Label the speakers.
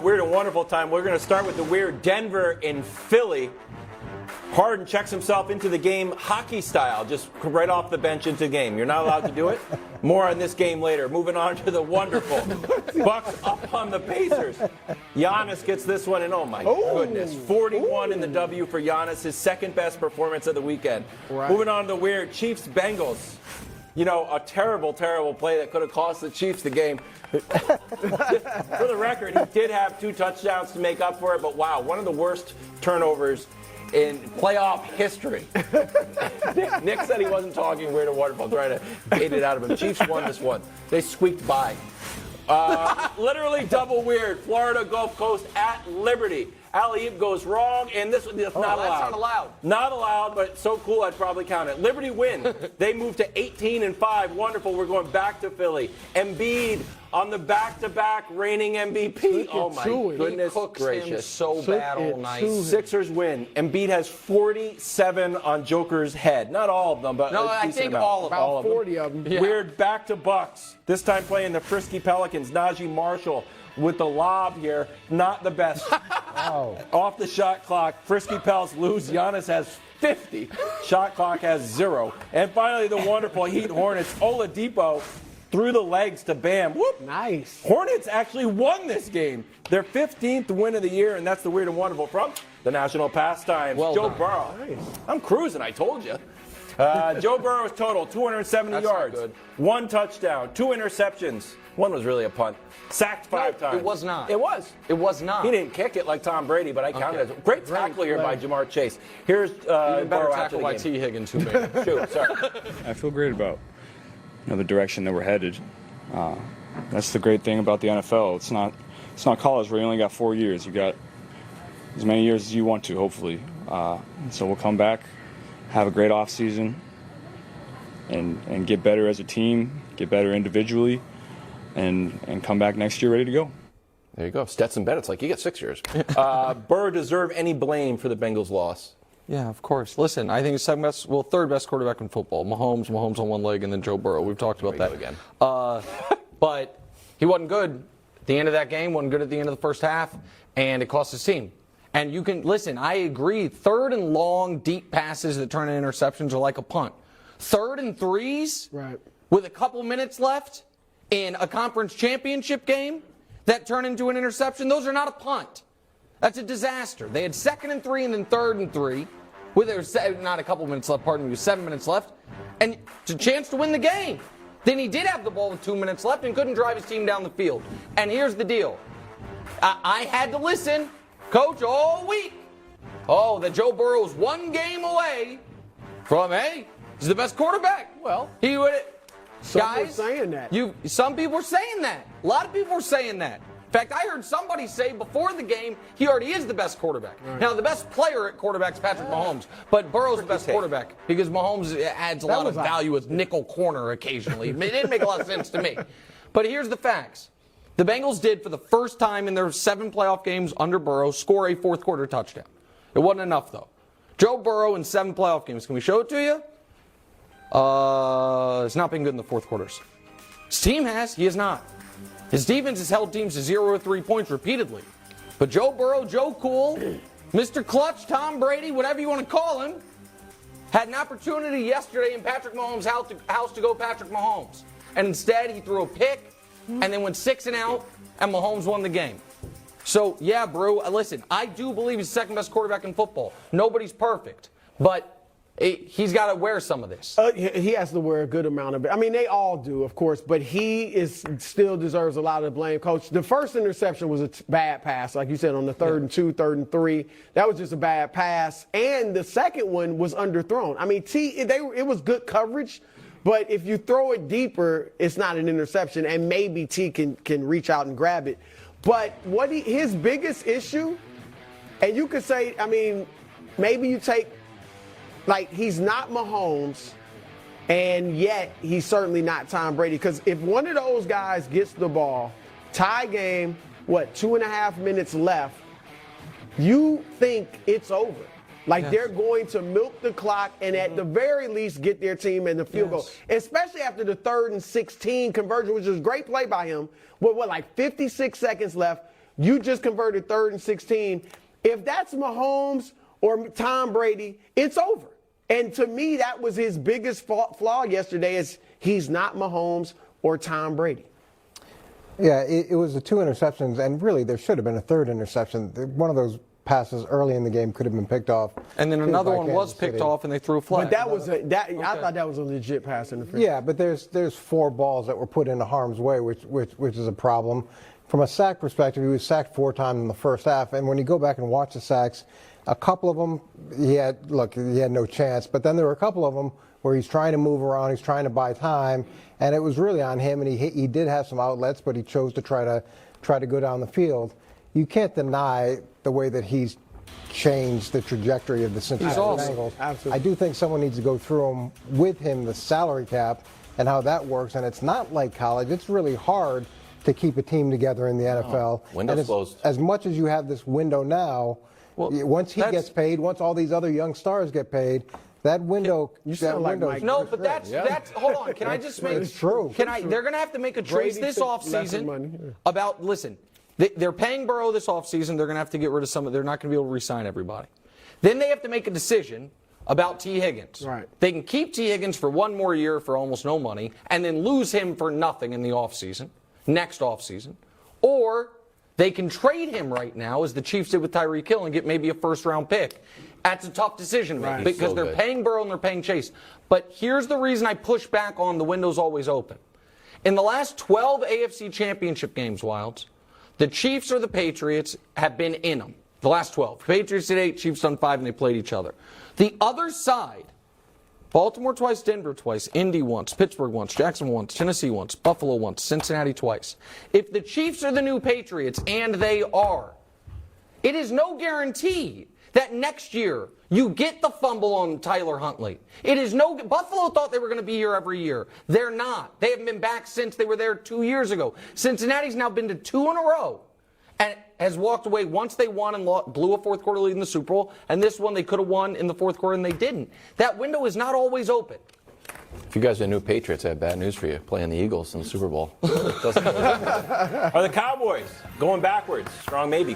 Speaker 1: Weird and Wonderful time. We're going to start with the weird Denver and Philly. Harden checks himself into the game hockey style, just right off the bench into the game. You're not allowed to do it. More on this game later. Moving on to the wonderful Bucks up on the Pacers. Giannis gets this one, and oh my goodness, 41 in the W for Giannis, his second best performance of the weekend. Right. Moving on to the weird Chiefs Bengals. You know, a terrible, terrible play that could have cost the Chiefs the game. For the record, he did have 2 touchdowns to make up for it, but wow, one of the worst turnovers in playoff history. Nick said he wasn't talking weird and wonderful, trying to get it out of him. Chiefs won this one. They squeaked by. Literally double weird. Florida Gulf Coast at Liberty. Alley-oop goes wrong, and this is not allowed.
Speaker 2: That's not allowed.
Speaker 1: Not allowed, but it's so cool I'd probably count it. Liberty win. They move to 18-5. Wonderful. We're going back to Philly. Embiid on the back-to-back reigning MVP. Oh, my goodness gracious.
Speaker 2: Him so bad all night.
Speaker 1: Sixers win. Embiid has 47 on Joker's head. Not all of them, but
Speaker 2: no,
Speaker 1: I
Speaker 2: think all of them.
Speaker 3: About 40 of them.
Speaker 2: Yeah.
Speaker 1: Weird back to Bucks. This time playing the frisky Pelicans. Najee Marshall with the lob here. Not the best. Off the shot clock. Frisky Pels lose. Giannis has 50. Shot clock has 0. And finally, the wonderful Heat Hornets. Oladipo through the legs to Bam. Whoop.
Speaker 3: Nice.
Speaker 1: Hornets actually won this game. Their 15th win of the year, and that's the weird and wonderful from the National Pastimes.
Speaker 2: Well
Speaker 1: Joe
Speaker 2: done.
Speaker 1: Burrow.
Speaker 3: Nice.
Speaker 1: I'm cruising, I told you. Joe Burrow's total, 270
Speaker 2: That's
Speaker 1: yards.
Speaker 2: not good.
Speaker 1: 1 touchdown, 2 interceptions. One was really a punt. Sacked 5 times.
Speaker 2: It was not.
Speaker 1: It was.
Speaker 2: It was not.
Speaker 1: He didn't kick it like Tom Brady, but I counted it as great tackle here by Jamar Chase. Here's
Speaker 2: Even better
Speaker 1: Burrow after
Speaker 2: tackle
Speaker 1: the
Speaker 2: by
Speaker 1: game.
Speaker 2: T. Higgins, who made it.
Speaker 1: Shoot, sorry.
Speaker 4: I feel great about the direction that we're headed. That's the great thing about the NFL. It's not college where you only got 4 years. You got as many years as you want to, hopefully. So we'll come back, have a great off season, and get better as a team, get better individually, and come back next year ready to go.
Speaker 1: There you go. Stetson Bennett's like, you got 6 years. Burr deserve any blame for the Bengals' loss?
Speaker 2: Yeah, of course. Listen, I think he's third best quarterback in football. Mahomes on one leg, and then Joe Burrow. We've talked about that
Speaker 1: again.
Speaker 2: But he wasn't good at the end of that game, wasn't good at the end of the first half, and it cost his team. And you can, listen, I agree, 3rd and long, deep passes that turn into interceptions are like a punt. 3rd and 3s with a couple minutes left in a conference championship game that turn into an interception, those are not a punt. That's a disaster. They had 2nd and 3 and then 3rd and 3 with not a couple minutes left, pardon me, with 7 minutes left, and it's a chance to win the game. Then he did have the ball with 2 minutes left and couldn't drive his team down the field. And here's the deal. I had to listen, Coach, all week. Oh, that Joe Burrow's 1 game away from, hey, he's the best quarterback.
Speaker 3: Well,
Speaker 2: he would.
Speaker 3: Some were
Speaker 2: guys,
Speaker 3: saying that.
Speaker 2: Some people were saying that. A lot of people were saying that. In fact, I heard somebody say before the game he already is the best quarterback. Right. Now, the best player at quarterback is Patrick Mahomes, but Burrow's the best quarterback because Mahomes adds a lot of value with nickel corner occasionally. It didn't make a lot of sense to me. But here's the facts. The Bengals did, for the first time in their 7 playoff games under Burrow, score a fourth-quarter touchdown. It wasn't enough, though. Joe Burrow in 7 playoff games. Can we show it to you? It's not been good in the fourth quarters. His team has. He has not. His defense has held teams to 0 or 3 points repeatedly. But Joe Burrow, Joe Cool, Mr. Clutch, Tom Brady, whatever you want to call him, had an opportunity yesterday in Patrick Mahomes' house to go Patrick Mahomes. And instead, he threw a pick and then went 6 and out, and Mahomes won the game. So, yeah, bro, listen, I do believe he's the second best quarterback in football. Nobody's perfect. But he's got to wear some of this.
Speaker 3: He has to wear a good amount of it. I mean, they all do, of course, but he still deserves a lot of the blame. Coach, the first interception was a bad pass, like you said, on the 3rd and 2, 3rd and 3. That was just a bad pass. And the second one was underthrown. I mean, it was good coverage, but if you throw it deeper, it's not an interception, and maybe T can reach out and grab it. But his biggest issue, and you could say, I mean, maybe you take, like, he's not Mahomes, and yet he's certainly not Tom Brady. Because if one of those guys gets the ball, tie game, 2.5 minutes left, you think it's over. Like, they're going to milk the clock and at the very least get their team in the field goal. Especially after the 3rd and 16 conversion, which was a great play by him. With like 56 seconds left, You just converted 3rd and 16. If that's Mahomes or Tom Brady, it's over. And to me, that was his biggest flaw yesterday is he's not Mahomes or Tom Brady.
Speaker 5: Yeah, it was the 2 interceptions, and really there should have been a 3rd interception. One of those passes early in the game could have been picked off.
Speaker 2: And then another one was picked off, and they threw a flag.
Speaker 3: But that was I thought that was a legit pass interference.
Speaker 5: Yeah, but there's 4 balls that were put into harm's way, which is a problem. From a sack perspective, he was sacked 4 times in the first half, and when you go back and watch the sacks, a couple of them he had no chance. But then there were a couple of them where he's trying to move around, he's trying to buy time, and it was really on him. And he did have some outlets, but he chose to try to go down the field. You can't deny the way that he's changed the trajectory of the Cincinnati Bengals.
Speaker 3: Absolutely.
Speaker 5: I do think someone needs to go through with him the salary cap and how that works. And it's not like college. It's really hard to keep a team together in the NFL.
Speaker 1: Window's closed.
Speaker 5: As much as you have this window now, once he gets paid, once all these other young stars get paid, that window.
Speaker 2: No, but that's hold on. Can I just make?
Speaker 5: It's true.
Speaker 2: They're going to have to make a choice this offseason about. Listen, they're paying Burrow this offseason. They're going to have to get rid of some. They're not going to be able to re-sign everybody. Then they have to make a decision about T. Higgins.
Speaker 3: Right.
Speaker 2: They can keep T. Higgins for 1 more year for almost no money, and then lose him for nothing in the offseason, next offseason, or they can trade him right now, as the Chiefs did with Tyreek Hill, and get maybe a first-round pick. That's a tough decision to make because they're paying Burrow and they're paying Chase. But here's the reason I push back on the window's always open. In the last 12 AFC championship games, Wilds, the Chiefs or the Patriots have been in them. The last 12. Patriots did 8, Chiefs done 5, and they played each other. The other side, Baltimore twice, Denver twice, Indy once, Pittsburgh once, Jacksonville once, Tennessee once, Buffalo once, Cincinnati twice. If the Chiefs are the new Patriots, and they are, it is no guarantee that next year you get the fumble on Tyler Huntley. It is no. Buffalo thought they were going to be here every year. They're not. They haven't been back since they were there 2 years ago. Cincinnati's now been to 2 in a row and has walked away once they won and blew a fourth quarter lead in the Super Bowl, and this one they could have won in the fourth quarter and they didn't. That window is not always open.
Speaker 1: If you guys are new Patriots, I have bad news for you. Playing the Eagles in the Super Bowl. Are the Cowboys going backwards? Strong maybe.